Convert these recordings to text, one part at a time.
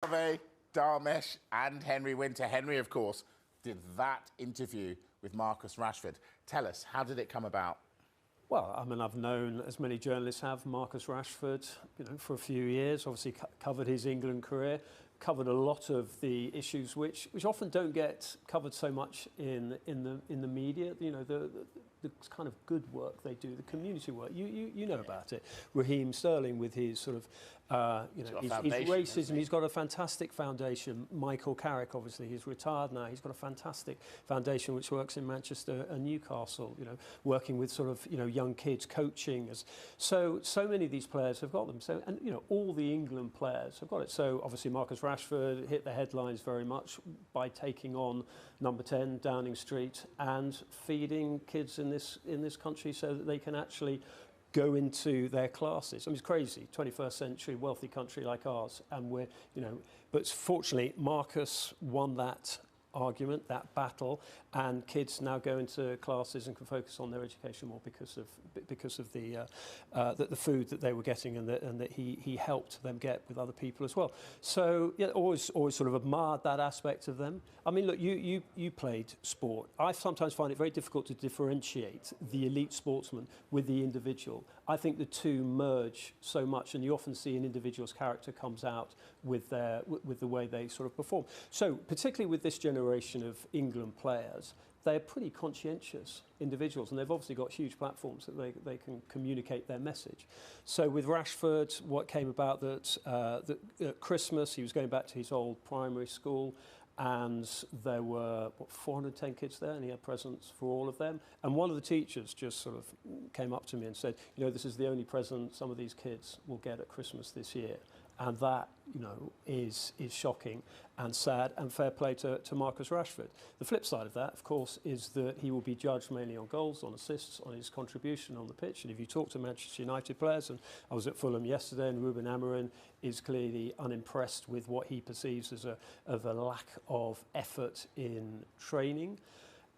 Carve, Darmesh and Henry Winter. Henry, of course, did that interview with Marcus Rashford. Tell us, how did it come about? Well, I mean, I've known, as many journalists have, Marcus Rashford, for a few years. Obviously, covered his England career, covered a lot of the issues which often don't get covered so much in the media. The kind of good work they do, the community work. You know about it. Raheem Sterling with his sort of his racism. He's got a fantastic foundation. Michael Carrick, obviously, he's retired now. He's got a fantastic foundation which works in Manchester and Newcastle. Working with sort of young kids, coaching. So many of these players have got them. So all the England players have got it. So obviously Marcus Rashford hit the headlines very much by taking on number 10 Downing Street and feeding kids in this country so that they can actually go into their classes. I mean, it's crazy, 21st century wealthy country like ours, and but fortunately Marcus won that argument, that battle, and kids now go into classes and can focus on their education more because of the food that they were getting and that he helped them get with other people as well. So yeah, always sort of admired that aspect of them. I mean, look, you played sport. I sometimes find it very difficult to differentiate the elite sportsman with the individual. I think the two merge so much, and you often see an individual's character comes out with the way they sort of perform. So particularly with this generation of England players, they're pretty conscientious individuals, and they've obviously got huge platforms that they can communicate their message. So with Rashford, what came about that at Christmas, he was going back to his old primary school, and there were 410 kids there, and he had presents for all of them. And one of the teachers just sort of came up to me and said, this is the only present some of these kids will get at Christmas this year. And that, is shocking and sad, and fair play to Marcus Rashford. The flip side of that, of course, is that he will be judged mainly on goals, on assists, on his contribution on the pitch. And if you talk to Manchester United players, and I was at Fulham yesterday, and Ruben Amorim is clearly unimpressed with what he perceives as a lack of effort in training.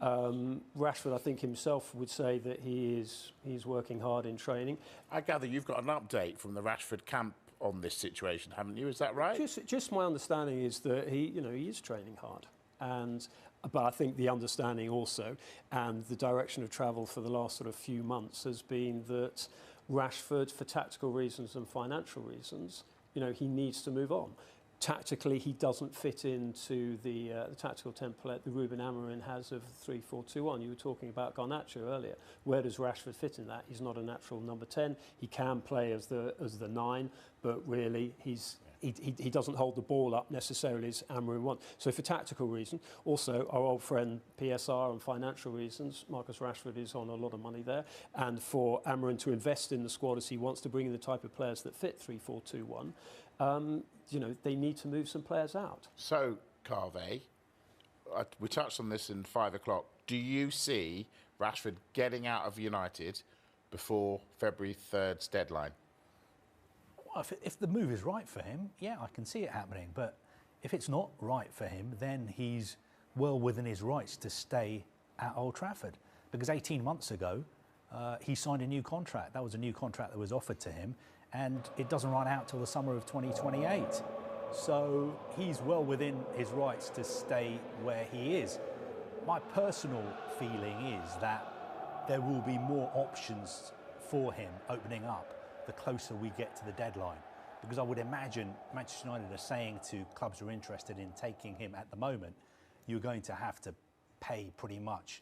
Rashford, I think himself would say that he's working hard in training. I gather you've got an update from the Rashford camp on this situation, haven't you? Is that right? Just my understanding is that he is training hard, but I think the understanding also and the direction of travel for the last sort of few months has been that Rashford, for tactical reasons and financial reasons, he needs to move on. Tactically, he doesn't fit into the tactical template the Ruben Amorim has of 3-4-2-1. You were talking about Garnacho earlier. Where does Rashford fit in that? He's not a natural number 10. He can play as the 9, but really he doesn't hold the ball up necessarily as Amorim wants. So for tactical reasons, also our old friend PSR and financial reasons, Marcus Rashford is on a lot of money there. And for Amorim to invest in the squad as he wants to bring in the type of players that fit 3-4-2-1, they need to move some players out. So, Carve, we touched on this in 5 o'clock. Do you see Rashford getting out of United before February 3rd's deadline? Well, if the move is right for him, yeah, I can see it happening. But if it's not right for him, then he's well within his rights to stay at Old Trafford. Because 18 months ago, he signed a new contract. That was a new contract that was offered to him, and it doesn't run out till the summer of 2028. So he's well within his rights to stay where he is. My personal feeling is that there will be more options for him opening up the closer we get to the deadline. Because I would imagine Manchester United are saying to clubs who are interested in taking him at the moment, you're going to have to pay pretty much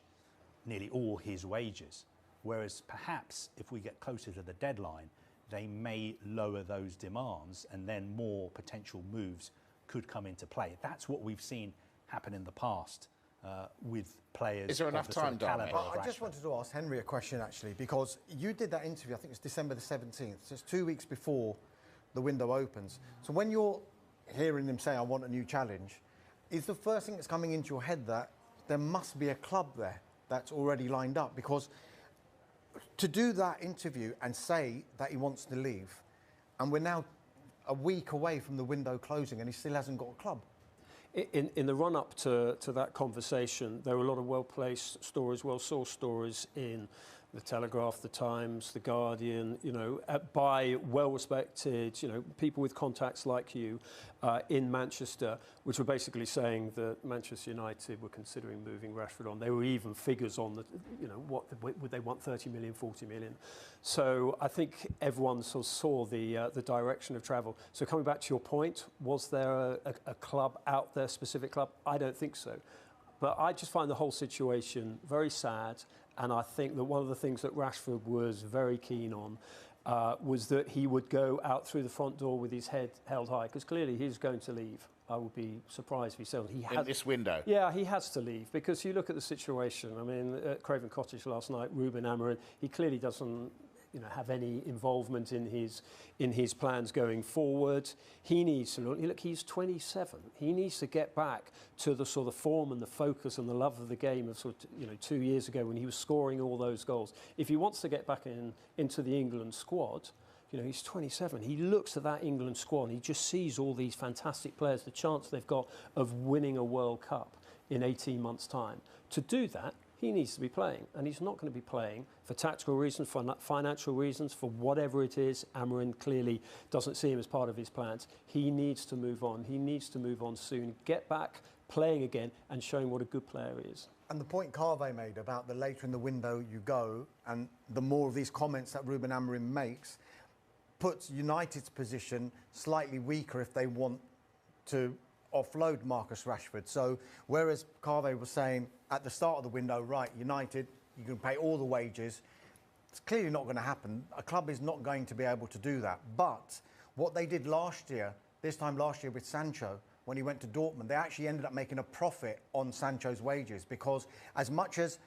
nearly all his wages. Whereas perhaps if we get closer to the deadline, they may lower those demands, and then more potential moves could come into play. That's what we've seen happen in the past with players. Is there enough time, Darmesh? I just wanted to ask Henry a question, actually, because you did that interview, I think it's December the 17th, so it's 2 weeks before the window opens. So when you're hearing him say, I want a new challenge, is the first thing that's coming into your head that there must be a club there that's already lined up? Because to do that interview and say that he wants to leave, and we're now a week away from the window closing and he still hasn't got a club. In the run-up to that conversation, there were a lot of well-placed stories, well-sourced stories in the Telegraph, the Times, the Guardian, you know, by well-respected, you know, people with contacts like you in Manchester, which were basically saying that Manchester United were considering moving Rashford on. There were even figures on the, you know, what would they want, 30 million, 40 million. So I think everyone sort of saw the direction of travel. So coming back to your point, was there a club out there, specific club? I don't think so. But I just find the whole situation very sad. And I think that one of the things that Rashford was very keen on was that he would go out through the front door with his head held high, because clearly he's going to leave. I would be surprised if he said he in this window. Yeah, he has to leave, because you look at the situation. I mean, at Craven Cottage last night, Ruben Amorim, he clearly doesn't, you know, have any involvement in his plans going forward. He needs to look. He's 27. He needs to get back to the sort of form and the focus and the love of the game of sort of, you know, 2 years ago when he was scoring all those goals. If he wants to get back into the England squad, you know, he's 27. He looks at that England squad and he just sees all these fantastic players, the chance they've got of winning a World Cup in 18 months' time. To do that, he needs to be playing, and he's not going to be playing for tactical reasons, for financial reasons, for whatever it is. Amorim clearly doesn't see him as part of his plans. He needs to move on. He needs to move on soon, get back playing again and showing what a good player he is. And the point Carve made about the later in the window you go, and the more of these comments that Ruben Amorim makes, puts United's position slightly weaker if they want to offload Marcus Rashford. So whereas Carve was saying at the start of the window, right, United, you can pay all the wages, it's clearly not going to happen. A club is not going to be able to do that. But what they did last year, this time last year with Sancho, when he went to Dortmund, they actually ended up making a profit on Sancho's wages, because as much as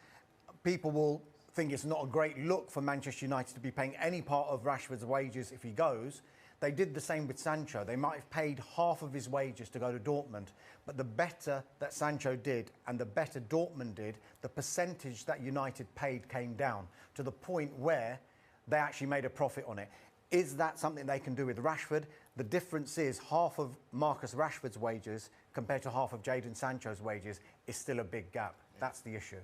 people will think it's not a great look for Manchester United to be paying any part of Rashford's wages if he goes, they did the same with Sancho. They might have paid half of his wages to go to Dortmund, but the better that Sancho did and the better Dortmund did, the percentage that United paid came down to the point where they actually made a profit on it. Is that something they can do with Rashford? The difference is half of Marcus Rashford's wages compared to half of Jadon Sancho's wages is still a big gap. That's the issue.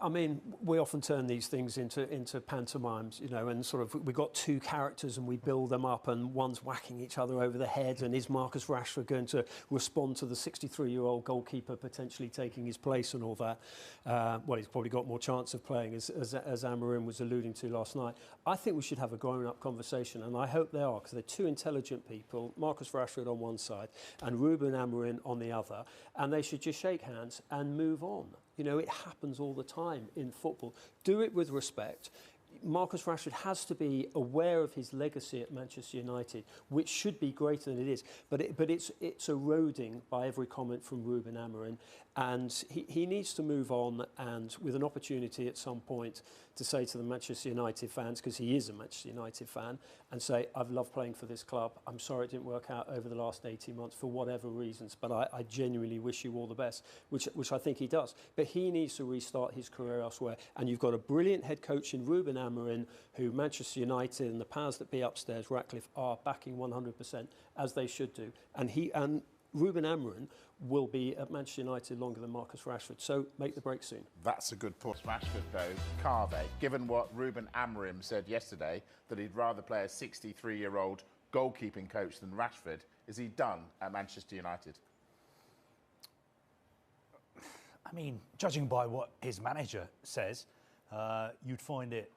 I mean, we often turn these things into pantomimes, you know, and sort of we've got two characters and we build them up, and one's whacking each other over the head, and is Marcus Rashford going to respond to the 63-year-old goalkeeper potentially taking his place and all that? Well, he's probably got more chance of playing, as Amorim was alluding to last night. I think we should have a grown-up conversation, and I hope they are, because they're two intelligent people, Marcus Rashford on one side and Ruben Amorim on the other, and they should just shake hands and move on. You know, it happens all the time in football. Do it with respect. Marcus Rashford has to be aware of his legacy at Manchester United, which should be greater than it is. But it's eroding by every comment from Ruben Amorim. And he needs to move on, and with an opportunity at some point to say to the Manchester United fans, because he is a Manchester United fan, and say, I've loved playing for this club. I'm sorry it didn't work out over the last 18 months for whatever reasons, but I genuinely wish you all the best, which I think he does. But he needs to restart his career elsewhere. And you've got a brilliant head coach in Ruben Amorim, who Manchester United and the powers that be upstairs, Ratcliffe, are backing 100%, as they should do. And Ruben Amorim will be at Manchester United longer than Marcus Rashford. So make the break soon. That's a good point. Rashford, though, Carve, given what Ruben Amorim said yesterday, that he'd rather play a 63-year-old goalkeeping coach than Rashford, is he done at Manchester United? I mean, judging by what his manager says, you'd find it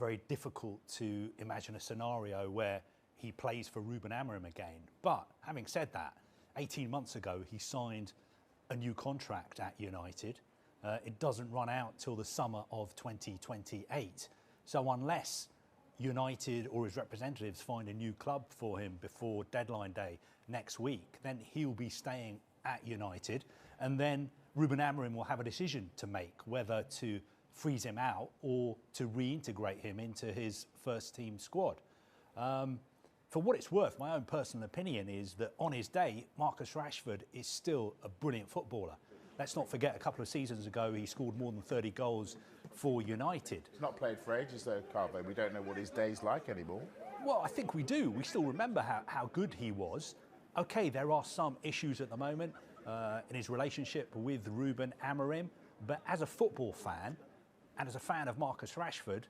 very difficult to imagine a scenario where he plays for Ruben Amorim again. But having said that, 18 months ago, he signed a new contract at United. It doesn't run out till the summer of 2028. So unless United or his representatives find a new club for him before deadline day next week, then he'll be staying at United. And then Ruben Amorim will have a decision to make, whether to freeze him out or to reintegrate him into his first team squad. For what it's worth, my own personal opinion is that on his day, Marcus Rashford is still a brilliant footballer. Let's not forget, a couple of seasons ago, he scored more than 30 goals for United. He's not played for ages, though, Carve. We don't know what his day's like anymore. Well, I think we do. We still remember how good he was. OK, there are some issues at the moment in his relationship with Ruben Amorim. But as a football fan and as a fan of Marcus Rashford,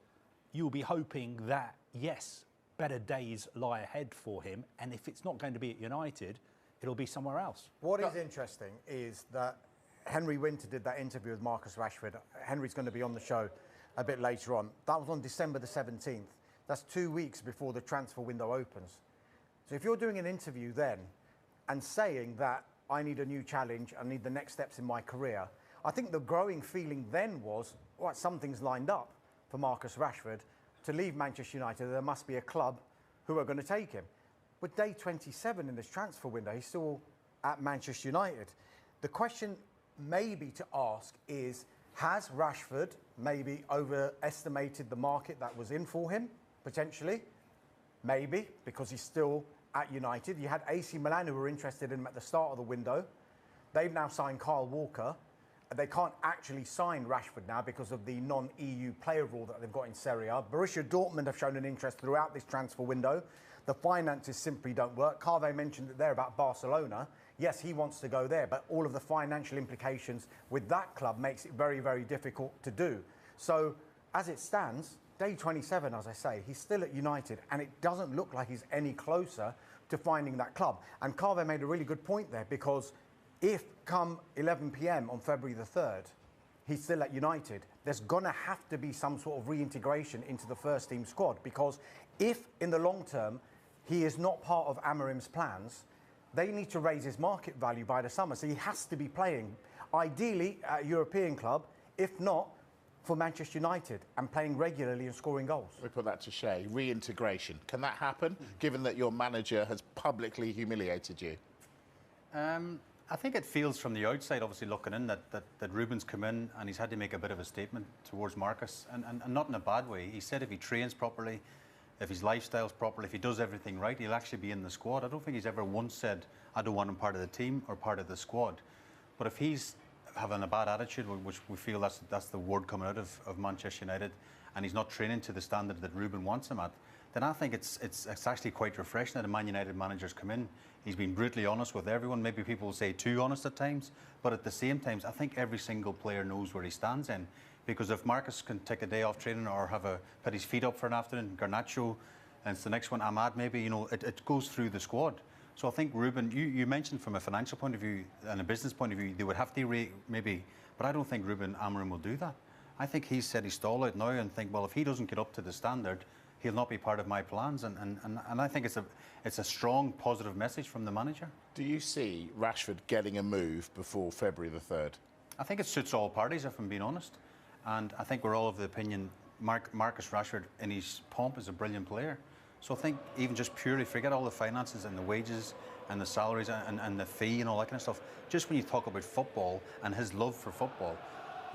you'll be hoping that, yes, better days lie ahead for him. And if it's not going to be at United, it'll be somewhere else. What is interesting is that Henry Winter did that interview with Marcus Rashford. Henry's going to be on the show a bit later on. That was on December the 17th. That's 2 weeks before the transfer window opens. So if you're doing an interview then and saying that I need a new challenge, I need the next steps in my career, I think the growing feeling then was, right, something's lined up for Marcus Rashford to leave Manchester United. There must be a club who are going to take him. But day 27 in this transfer window, he's still at Manchester United. The question maybe to ask is, has Rashford maybe overestimated the market that was in for him, potentially? Maybe, because he's still at United. You had AC Milan who were interested in him at the start of the window. They've now signed Kyle Walker. They can't actually sign Rashford now because of the non-EU player rule that they've got in Serie A. Borussia Dortmund have shown an interest throughout this transfer window. The finances simply don't work. Carve mentioned it there about Barcelona. Yes, he wants to go there, but all of the financial implications with that club makes it very, very difficult to do. So, as it stands, day 27, as I say, he's still at United, and it doesn't look like he's any closer to finding that club. And Carve made a really good point there, because if come 11 p.m. on February the 3rd, he's still at United, there's going to have to be some sort of reintegration into the first team squad, because if in the long term he is not part of Amorim's plans, they need to raise his market value by the summer. So he has to be playing, ideally at a European club, if not for Manchester United, and playing regularly and scoring goals. We put that to Shay. Reintegration. Can that happen, given that your manager has publicly humiliated you? I think it feels from the outside, obviously looking in, that Ruben's come in and he's had to make a bit of a statement towards Marcus, and not in a bad way. He said if he trains properly, if his lifestyle's proper, if he does everything right, he'll actually be in the squad. I don't think he's ever once said, I don't want him part of the team or part of the squad. But if he's having a bad attitude, which we feel that's the word coming out of Manchester United, and he's not training to the standard that Ruben wants him at, then I think it's actually quite refreshing that a Man United manager's come in. He's been brutally honest with everyone. Maybe people will say too honest at times, but at the same time, I think every single player knows where he stands in. Because if Marcus can take a day off training or put his feet up for an afternoon, Garnacho, and it's the next one, Ahmad, maybe, it goes through the squad. So I think Ruben, you mentioned from a financial point of view and a business point of view, they would have to maybe, but I don't think Ruben Amorim will do that. I think he's set his stall out now and think, well, if he doesn't get up to the standard, he'll not be part of my plans. And I think it's a strong, positive message from the manager. Do you see Rashford getting a move before February the 3rd? I think it suits all parties, if I'm being honest. And I think we're all of the opinion Marcus Rashford, in his pomp, is a brilliant player. So I think even just purely forget all the finances and the wages and the salaries and the fee and all that kind of stuff. Just when you talk about football and his love for football,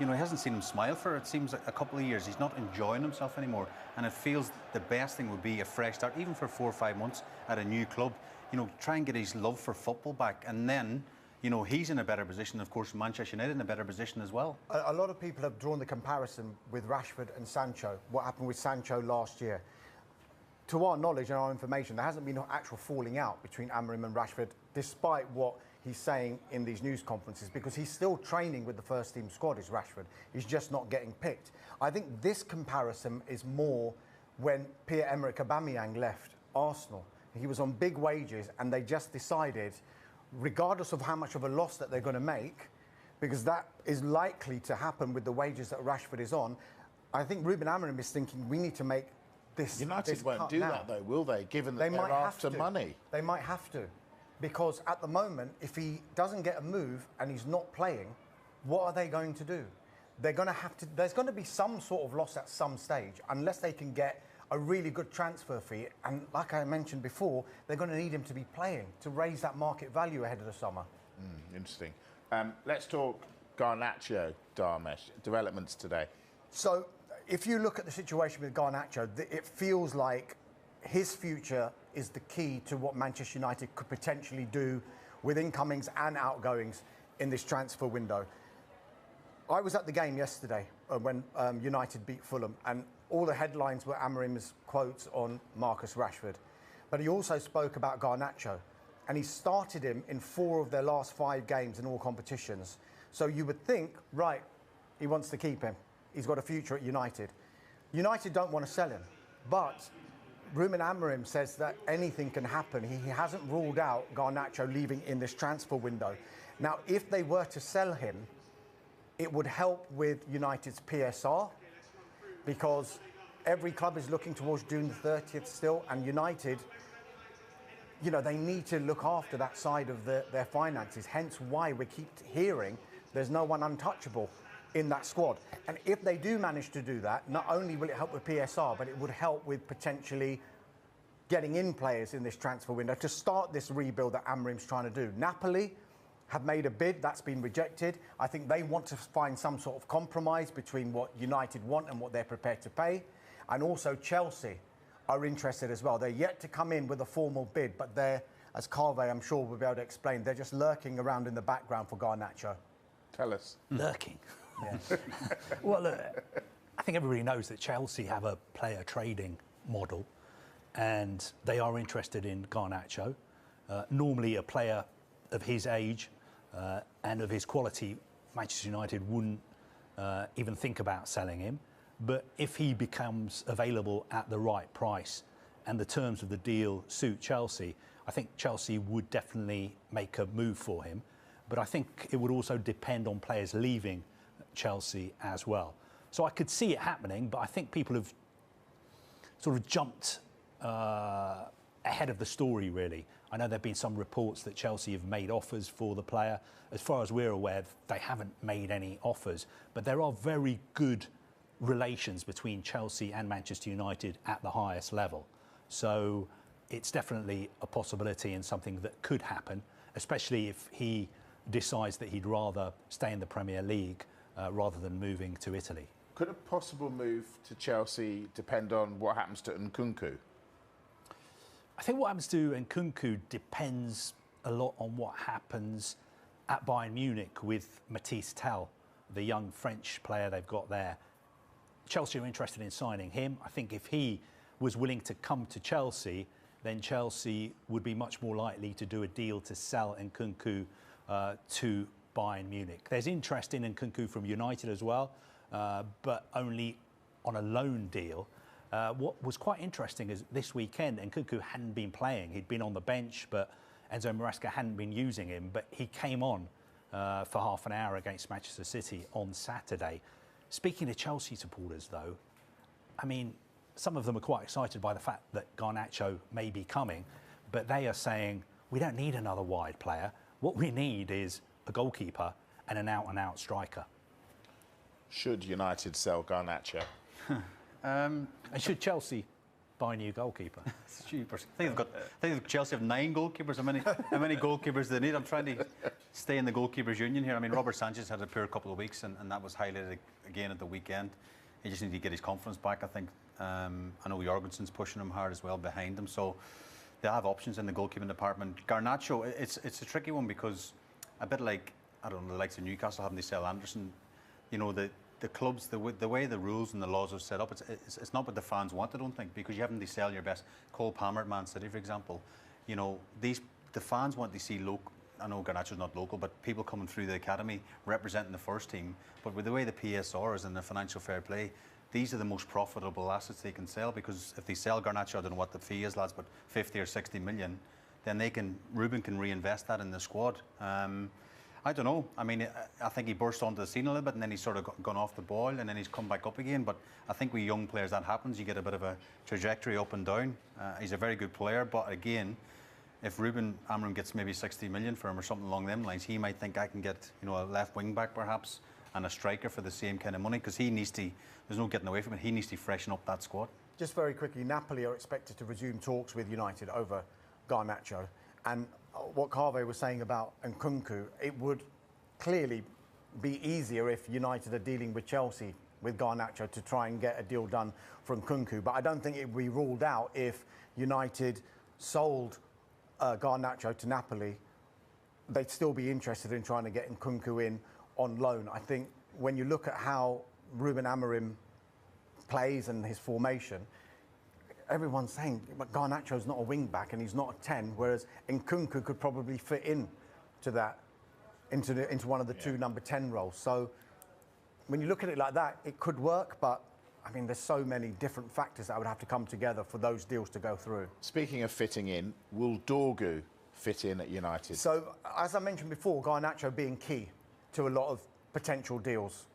he hasn't seen him smile for, it seems, like a couple of years. He's not enjoying himself anymore. And it feels the best thing would be a fresh start, even for 4 or 5 months at a new club. Try and get his love for football back. And then, he's in a better position. Of course, Manchester United in a better position as well. A lot of people have drawn the comparison with Rashford and Sancho, what happened with Sancho last year. To our knowledge and our information, there hasn't been an actual falling out between Amorim and Rashford, despite what he's saying in these news conferences, because he's still training with the first team squad, is Rashford. He's just not getting picked. I think this comparison is more when Pierre-Emerick Aubameyang left Arsenal. He was on big wages and they just decided, regardless of how much of a loss that they're going to make, because that is likely to happen with the wages that Rashford is on, I think Ruben Amorim is thinking we need to make this United won't do that though, will they? Given that they're after money. They might have to. Because at the moment, if he doesn't get a move and he's not playing, what are they going to do? They're going to have to. There's going to be some sort of loss at some stage, unless they can get a really good transfer fee. And like I mentioned before, they're going to need him to be playing to raise that market value ahead of the summer. Interesting. Let's talk Garnacho, Dharmesh. Developments today. So, if you look at the situation with Garnacho, it feels like his future is the key to what Manchester United could potentially do with incomings and outgoings in this transfer window. I was at the game yesterday when United beat Fulham, and all the headlines were Amorim's quotes on Marcus Rashford. But he also spoke about Garnacho, and he started him in 4 of their last 5 games in all competitions. So you would think, right, he wants to keep him. He's got a future at United. United don't want to sell him, but Ruben Amorim says that anything can happen. He hasn't ruled out Garnacho leaving in this transfer window. Now, if they were to sell him, it would help with United's PSR, because every club is looking towards June the 30th still, and United, you know, they need to look after that side of their finances, hence why we keep hearing there's no one untouchable in that squad. And if they do manage to do that, not only will it help with PSR, but it would help with potentially getting in players in this transfer window to start this rebuild that Amorim's trying to do. Napoli have made a bid, that's been rejected. I think they want to find some sort of compromise between what United want and what they're prepared to pay. And also Chelsea are interested as well. They're yet to come in with a formal bid, but they're, as Carve, I'm sure will be able to explain, they're just lurking around in the background for Garnacho. Tell us. Lurking. Yeah. Well, look, I think everybody knows that Chelsea have a player trading model, and they are interested in Garnacho. Normally a player of his age and of his quality, Manchester United wouldn't even think about selling him. But if he becomes available at the right price and the terms of the deal suit Chelsea, I think Chelsea would definitely make a move for him. But I think it would also depend on players leaving Chelsea as well. So I could see it happening, but I think people have sort of jumped ahead of the story, really. I know there have been some reports that Chelsea have made offers for the player. As far as we're aware, they haven't made any offers, but there are very good relations between Chelsea and Manchester United at the highest level. So it's definitely a possibility and something that could happen, especially if he decides that he'd rather stay in the Premier League rather than moving to Italy. Could a possible move to Chelsea depend on what happens to Nkunku? I think what happens to Nkunku depends a lot on what happens at Bayern Munich with Matisse Tel, the young French player they've got there. Chelsea are interested in signing him. I think if he was willing to come to Chelsea, then Chelsea would be much more likely to do a deal to sell Nkunku to Bayern Munich. There's interest in Nkunku from United as well, but only on a loan deal. What was quite interesting is this weekend, Nkunku hadn't been playing. He'd been on the bench, but Enzo Maresca hadn't been using him. But he came on for half an hour against Manchester City on Saturday. Speaking to Chelsea supporters, though, I mean, some of them are quite excited by the fact that Garnacho may be coming, but they are saying, we don't need another wide player. What we need is a goalkeeper and an out-and-out striker. Should United sell Garnacho? And should Chelsea buy a new goalkeeper? Stupid. I think Chelsea have 9 goalkeepers. How many goalkeepers do they need? I'm trying to stay in the goalkeepers union here. I mean, Robert Sanchez had a poor couple of weeks, and that was highlighted again at the weekend. He just needs to get his confidence back, I think. I know Jorgensen's pushing him hard as well behind him, so they have options in the goalkeeping department. Garnacho, it's a tricky one because a bit like, I don't know, the likes of Newcastle having to sell Anderson, you know, the clubs, the way the rules and the laws are set up, it's not what the fans want, I don't think, because you haven't to sell your best. Cole Palmer at Man City, for example, you know, the fans want to see local. I know Garnacho's not local, but people coming through the academy representing the first team. But with the way the PSR is and the financial fair play, these are the most profitable assets they can sell, because if they sell Garnacho, I don't know what the fee is, lads, but 50 or 60 million, then Ruben can reinvest that in the squad. I don't know. I mean, I think he burst onto the scene a little bit and then he's sort of gone off the ball and then he's come back up again. But I think with young players that happens. You get a bit of a trajectory up and down. He's a very good player, but again, if Ruben Amorim gets maybe 60 million for him or something along them lines, he might think I can get, you know, a left wing back perhaps and a striker for the same kind of money, because he needs to, there's no getting away from it, he needs to freshen up that squad. Just very quickly, Napoli are expected to resume talks with United over Garnacho. And what Carve was saying about Nkunku, it would clearly be easier if United are dealing with Chelsea with Garnacho to try and get a deal done for Nkunku. But I don't think it would be ruled out if United sold Garnacho to Napoli. They'd still be interested in trying to get Nkunku in on loan. I think when you look at how Ruben Amorim plays and his formation, everyone's saying Garnacho's not a wing back and he's not a 10, whereas Nkunku could probably fit in to that, into one of the two number 10 roles. So when you look at it like that, it could work, but I mean, there's so many different factors that would have to come together for those deals to go through. Speaking of fitting in, will Dorgu fit in at United? So, as I mentioned before, Garnacho being key to a lot of potential deals,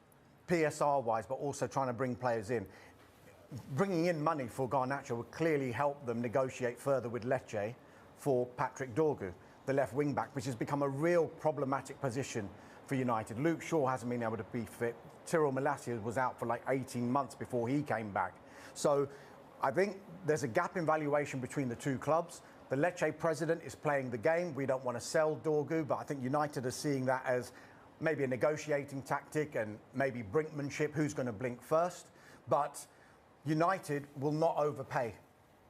PSR-wise, but also trying to bring players in. Bringing in money for Garnacho would clearly help them negotiate further with Lecce for Patrick Dorgu, the left wing-back, which has become a real problematic position for United. Luke Shaw hasn't been able to be fit. Tyrell Malacia was out for like 18 months before he came back. So I think there's a gap in valuation between the two clubs. The Lecce president is playing the game. We don't want to sell Dorgu, but I think United are seeing that as maybe a negotiating tactic and maybe brinkmanship, who's going to blink first. But United will not overpay.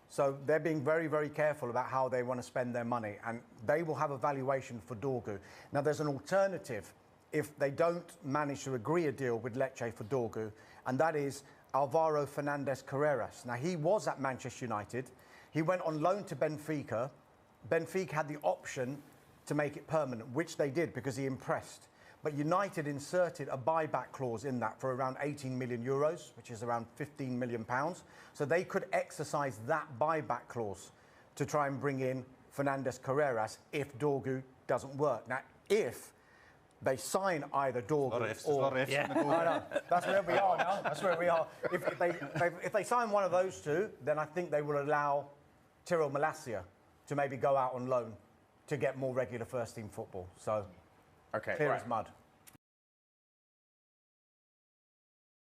So they're being very, very careful about how they want to spend their money, and they will have a valuation for Dorgu. Now, there's an alternative if they don't manage to agree a deal with Lecce for Dorgu, and that is Alvaro Fernandez Carreras. Now, he was at Manchester United. He went on loan to Benfica. Benfica had the option to make it permanent, which they did because he impressed. But United inserted a buyback clause in that for around 18 million euros, which is around 15 million pounds. So they could exercise that buyback clause to try and bring in Fernandez Carreras if Dorgu doesn't work. Now, if they sign either Dorgu or... Yeah. I know. That's where we are now. That's where we are. If they sign one of those two, then I think they will allow Tyrell Malacia to maybe go out on loan to get more regular first-team football. So... Okay, clear right. as mud.